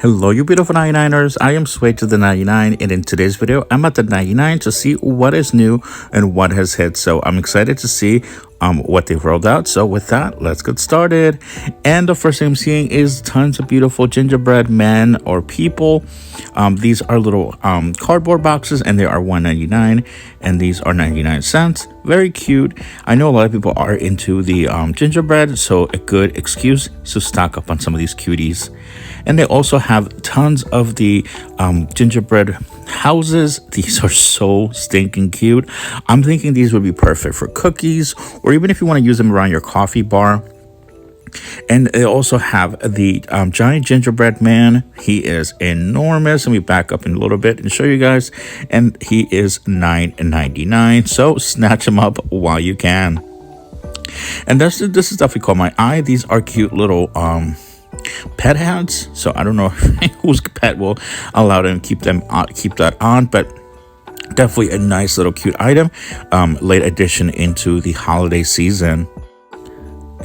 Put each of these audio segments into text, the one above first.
Hello, you beautiful 99ers. I am Sway to the 99, and in today's video, I'm at the 99 to see what is new and what has hit. So I'm excited to see what they've rolled out. So with that, let's get started. And the first thing I'm seeing is tons of beautiful gingerbread men or people. These are little cardboard boxes, and they are $1.99, and these are 99 cents. Very cute. I know a lot of people are into the gingerbread, so a good excuse to stock up on some of these cuties. And they also have tons of the gingerbread houses. These are so stinking cute. I'm thinking these would be perfect for cookies, or even if you want to use them around your coffee bar. And they also have the giant gingerbread man. He is enormous. Let me back up in a little bit and show you guys. And he is $9.99. So snatch him up while you can. And this is definitely caught my eye. These are cute little pet hats. So I don't know whose pet will allow them to keep that on, but definitely a nice little cute item. Late addition into the holiday season.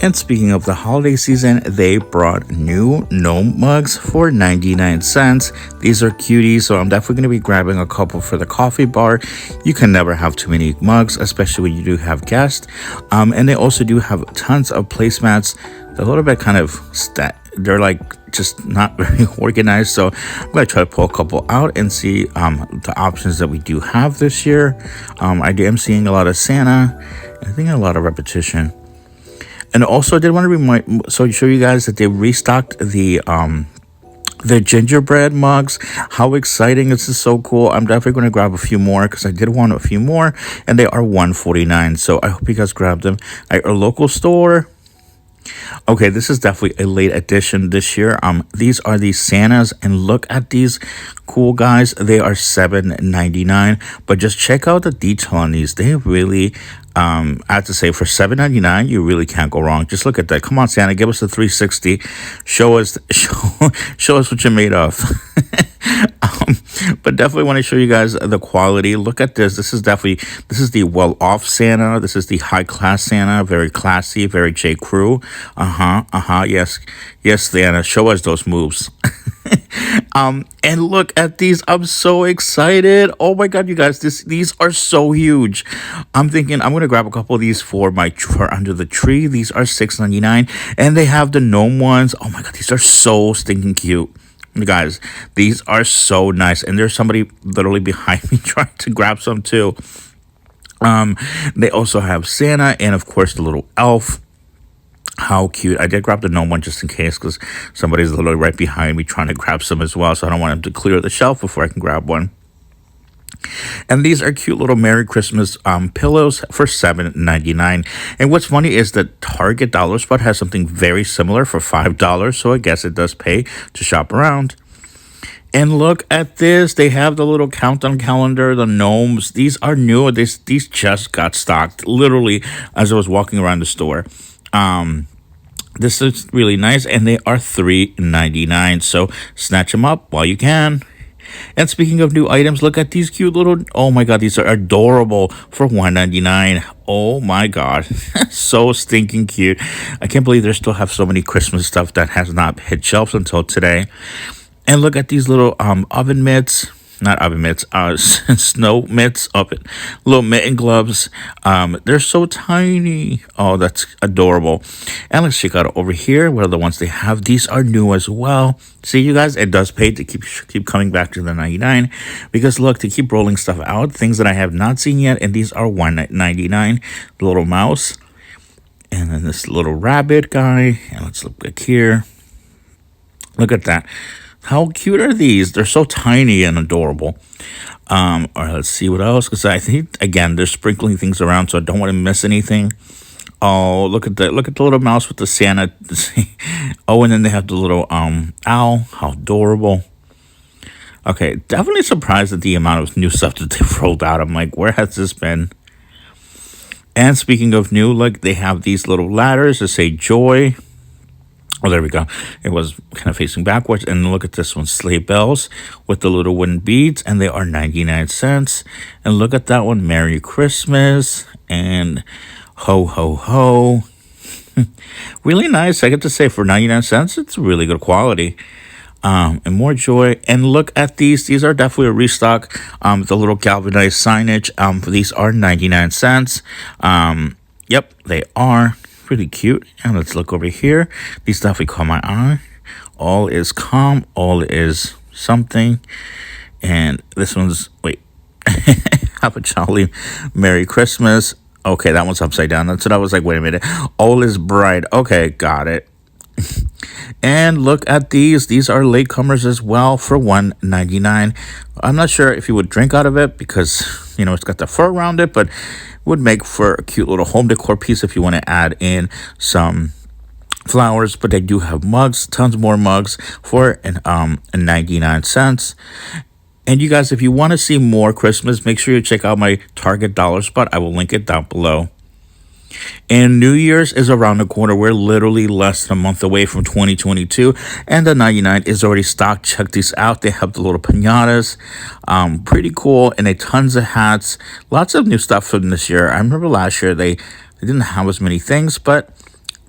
And speaking of the holiday season, they brought new gnome mugs for 99 cents. These are cuties, so I'm definitely going to be grabbing a couple for the coffee bar. You can never have too many mugs, especially when you do have guests. And they also do have tons of placemats. They're a little bit kind of they're like just not very organized, so I'm going to try to pull a couple out and see the options that we do have this year. I am seeing a lot of Santa, and I think a lot of repetition. And also, I did want to show you guys that they restocked the gingerbread mugs. How exciting! This is so cool. I'm definitely going to grab a few more because I did want a few more, and they are $1.49. So I hope you guys grab them at your local store. Okay, this is definitely a late addition this year. These are the Santas, and look at these cool guys. They are $7.99, but just check out the detail on these. They really, I have to say, for $7.99, you really can't go wrong. Just look at that. Come on, Santa, give us a 360. Show us what you're made of. But definitely want to show you guys the quality. Look at this. This is the well-off Santa. This is the high-class Santa. Very classy, very J. Crew. Yes, Santa. Show us those moves. And look at these. I'm so excited. Oh my God, you guys, these are so huge. I'm thinking I'm gonna grab a couple of these for under the tree. These are $6.99, and they have the gnome ones. Oh my God, these are so stinking cute. You guys, these are so nice, and there's somebody literally behind me trying to grab some too. They also have Santa, and of course the little elf. How cute. I did grab the gnome one just in case, because somebody's literally right behind me trying to grab some as well, so I don't want them to clear the shelf before I can grab one. And these are cute little Merry Christmas pillows for $7.99. And what's funny is that Target Dollar Spot has something very similar for $5, so I guess it does pay to shop around. And look at this. They have the little countdown calendar, the gnomes. These are new. These just got stocked literally as I was walking around the store. This is really nice, and they are $3.99, so snatch them up while you can. And speaking of new items, look at these cute little, oh my God, these are adorable for $1.99. Oh my God, so stinking cute. I can't believe they still have so many Christmas stuff that has not hit shelves until today. And look at these little snow mitts, little mitten gloves. They're so tiny. Oh, that's adorable. And let's check out over here. What are the ones they have? These are new as well. See, you guys, it does pay to keep coming back to the 99, because look, to keep rolling stuff out, things that I have not seen yet, and these are $1.99. The little mouse, and then this little rabbit guy. And let's look back here. Look at that. How cute are these? They're so tiny and adorable. All right, let's see what else. Because I think, again, they're sprinkling things around, so I don't want to miss anything. Oh, look at the little mouse with the Santa. Oh, and then they have the little owl. How adorable. Okay, definitely surprised at the amount of new stuff that they've rolled out. I'm like, where has this been? And speaking of new, like, they have these little ladders that say joy. Oh, there we go. It was kind of facing backwards. And look at this one, sleigh bells with the little wooden beads, and they are 99 cents. And look at that one, Merry Christmas and ho, ho, ho. Really nice. I get to say, for 99 cents, it's really good quality. and more joy. And look at these. These are definitely a restock. The little galvanized signage. These are 99 cents. Yep, they are pretty cute. And let's look over here. These definitely caught my eye. All is calm. All is something. And this one's, wait. Have a jolly Merry Christmas. Okay, that one's upside down. That's what I was like, wait a minute. All is bright. Okay, got it. And look at these. These are latecomers as well for $1.99. I'm not sure if you would drink out of it because, it's got the fur around it, but it would make for a cute little home decor piece if you want to add in some flowers. But they do have mugs, tons more mugs for 99 cents. And you guys, if you want to see more Christmas, make sure you check out my Target dollar spot. I will link it down below. And New Year's is around the corner. We're literally less than a month away from 2022. And the 99 is already stocked. Check these out. They have the little piñatas. Pretty cool. And tons of hats. Lots of new stuff from this year. I remember last year they didn't have as many things, but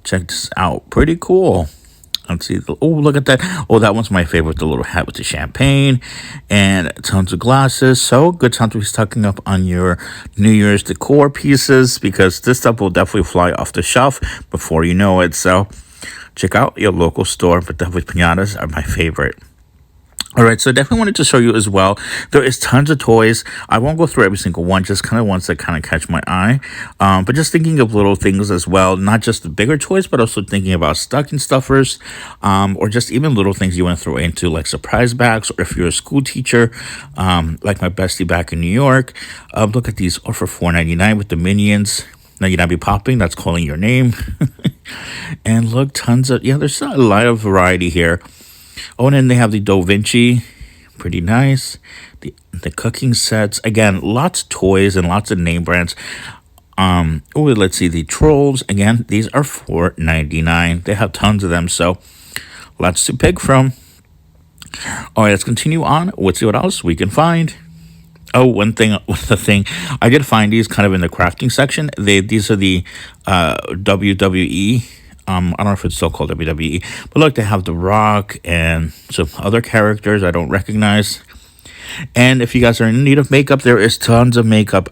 check this out. Pretty cool. Let's see. Oh, look at that. Oh, that one's my favorite. The little hat with the champagne and tons of glasses. So good time to be stocking up on your New Year's decor pieces because this stuff will definitely fly off the shelf before you know it. So check out your local store, but definitely piñatas are my favorite. All right, so I definitely wanted to show you as well. There is tons of toys. I won't go through every single one, just kind of ones that kind of catch my eye. But just thinking of little things as well, not just the bigger toys, but also thinking about stocking stuffers, or just even little things you want to throw into like surprise bags, or if you're a school teacher, like my bestie back in New York. Look at these, or for $4.99 with the Minions. Now you're not be popping, that's calling your name. And look, tons of, there's a lot of variety here. Oh, and then they have the Da Vinci, pretty nice. The cooking sets, again, lots of toys and lots of name brands. Let's see, the Trolls, again, these are $4.99. They have tons of them, so lots to pick from. All right, let's continue on. Let's see what else we can find. Oh, one thing, I did find these kind of in the crafting section. These are the WWE. I don't know if it's still called WWE, but look, they have The Rock and some other characters I don't recognize. And if you guys are in need of makeup, there is tons of makeup.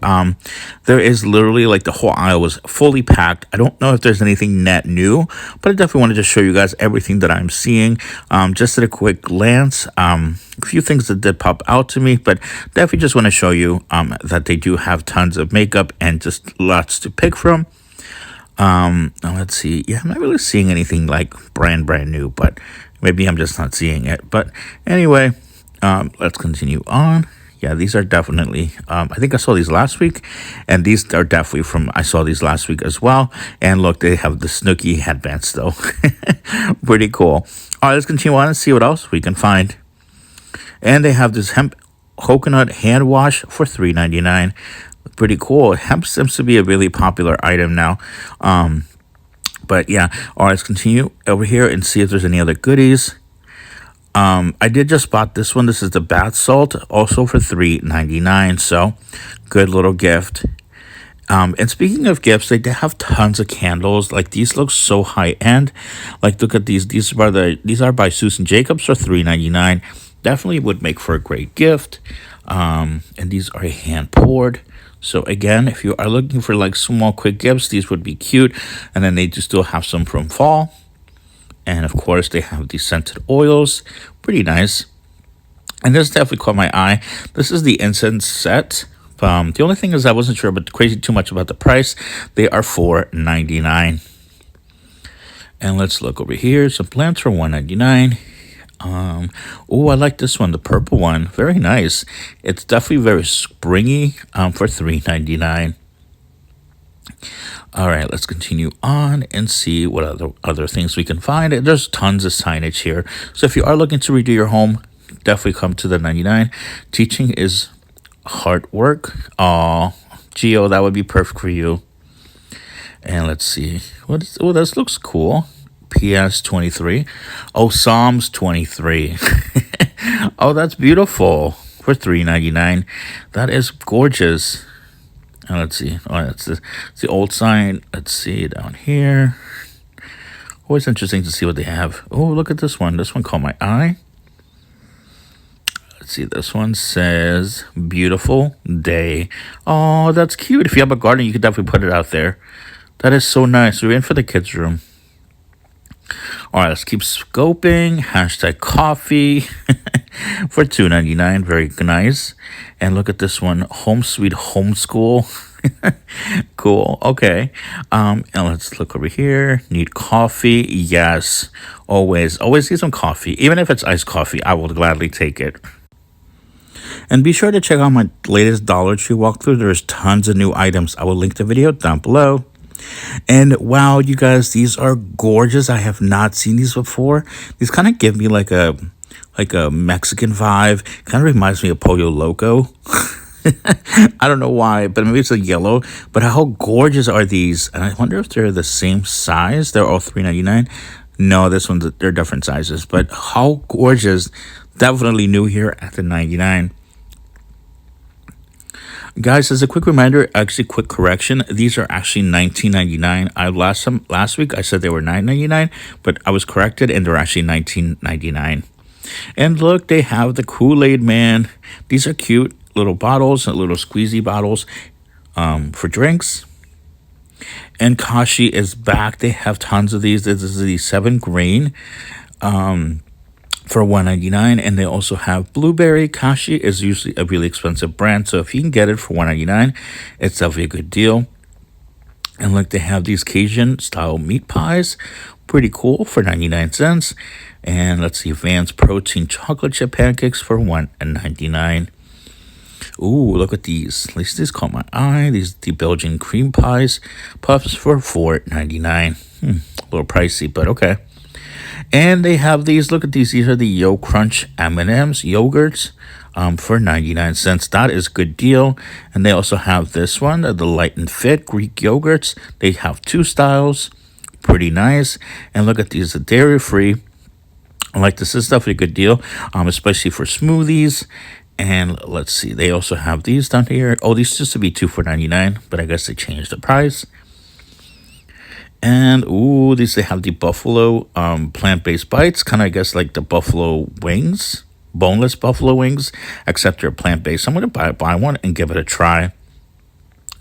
There is literally like the whole aisle was fully packed. I don't know if there's anything net new, but I definitely wanted to show you guys everything that I'm seeing. Just at a quick glance, a few things that did pop out to me, but definitely just want to show you that they do have tons of makeup and just lots to pick from. Now let's see. I'm not really seeing anything like brand new, but maybe I'm just not seeing it. But anyway, let's continue on. These are definitely, I think I saw these last week, and these are definitely I saw these last week as well. And look, they have the Snooki headbands though. Pretty cool. All right, let's continue on and see what else we can find. And they have this hemp coconut hand wash for $3.99. Pretty cool. Hemp seems to be a really popular item now. But all right, let's continue over here and see if there's any other goodies. I did just bought this one. This is the bath salt, also for $3.99. So good little gift. And speaking of gifts, they have tons of candles. Like these look so high end. Like look at these. These are by Susan Jacobs for $3.99. Definitely would make for a great gift. And these are hand poured. So again, if you are looking for like small quick gifts, these would be cute. And then they do still have some from fall. And of course, they have these scented oils. Pretty nice. And this definitely caught my eye. This is the incense set. The only thing is I wasn't sure but crazy too much about the price. They are $4.99. And let's look over here. Some plants for $1.99. I like this one, the purple one. Very nice. It's definitely very springy for $3.99. All right, let's continue on and see what other things we can find. There's tons of signage here. So if you are looking to redo your home, definitely come to the 99. Teaching is hard work. Geo, that would be perfect for you. And let's see. This looks cool. PS 23. Psalms 23. Oh, that's beautiful. For $3.99. That is gorgeous. And let's see. Oh, that's the old sign. Let's see down here. Always interesting to see what they have. Oh, look at this one. This one caught my eye. see. This one says beautiful day. Oh, that's cute. If you have a garden, you could definitely put it out there. That is so nice. We're in for the kids' room. All right, let's keep scoping. Hashtag coffee for $2.99. Very nice. And look at this one. Home Sweet Homeschool. Cool. Okay. And let's look over here. Need coffee. Yes. Always need some coffee. Even if it's iced coffee, I will gladly take it. And be sure to check out my latest Dollar Tree walkthrough. There's tons of new items. I will link the video down below. And wow, you guys, these are gorgeous. I have not seen these before. These kind of give me like a Mexican vibe. Kind of reminds me of Pollo Loco. I don't know why, but maybe it's a yellow. But how gorgeous are these? And I wonder if they're the same size. They're all $3.99. No, this one's they're different sizes. But how gorgeous! Definitely new here at the 99. Guys, as a quick reminder, actually quick correction, these are actually $19.99. Last week I said they were $9.99, but I was corrected and they're actually $19.99. And look, they have the Kool-Aid Man. These are cute little bottles, little squeezy bottles for drinks. And Kashi is back. They have tons of these. This is the 7 grain. For $1.99, and they also have blueberry. Kashi is usually a really expensive brand, so if you can get it for $1.99, it's definitely a good deal. And look, they have these Cajun style meat pies, pretty cool, for 99 cents. And let's see, Vans protein chocolate chip pancakes for $1.99. Ooh, look at these. At least these caught my eye. These the Belgian cream pies puffs for $4.99. A little pricey, but okay. And they have these. Look at these. These are the Yo Crunch M&M's yogurts for 99 cents. That is a good deal. And they also have this one, the Light and Fit Greek yogurts. They have 2 styles. Pretty nice. And look at these, the dairy-free. Like, this is definitely a good deal, especially for smoothies. And let's see. They also have these down here. Oh, these used to be 2 for $2.99, but I guess they changed the price. And, ooh, these, they have the buffalo plant-based bites. Kind of, I guess, like the buffalo wings. Boneless buffalo wings. Except they're plant-based. I'm going to buy one and give it a try.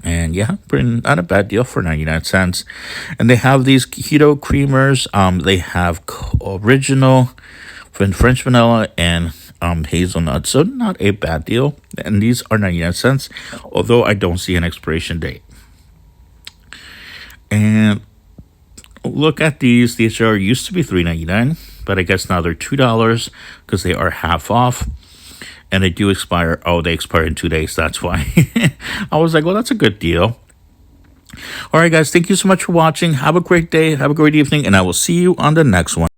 And, yeah, not a bad deal for 99 cents. And they have these keto creamers. They have original French vanilla and hazelnut. So, not a bad deal. And these are 99 cents. Although I don't see an expiration date. And look at these. These are used to be $3.99, but I guess now they're $2 because they are half off. And they do expire. Oh, they expire in 2 days. That's why. I was like, well, that's a good deal. All right, guys. Thank you so much for watching. Have a great day. Have a great evening. And I will see you on the next one.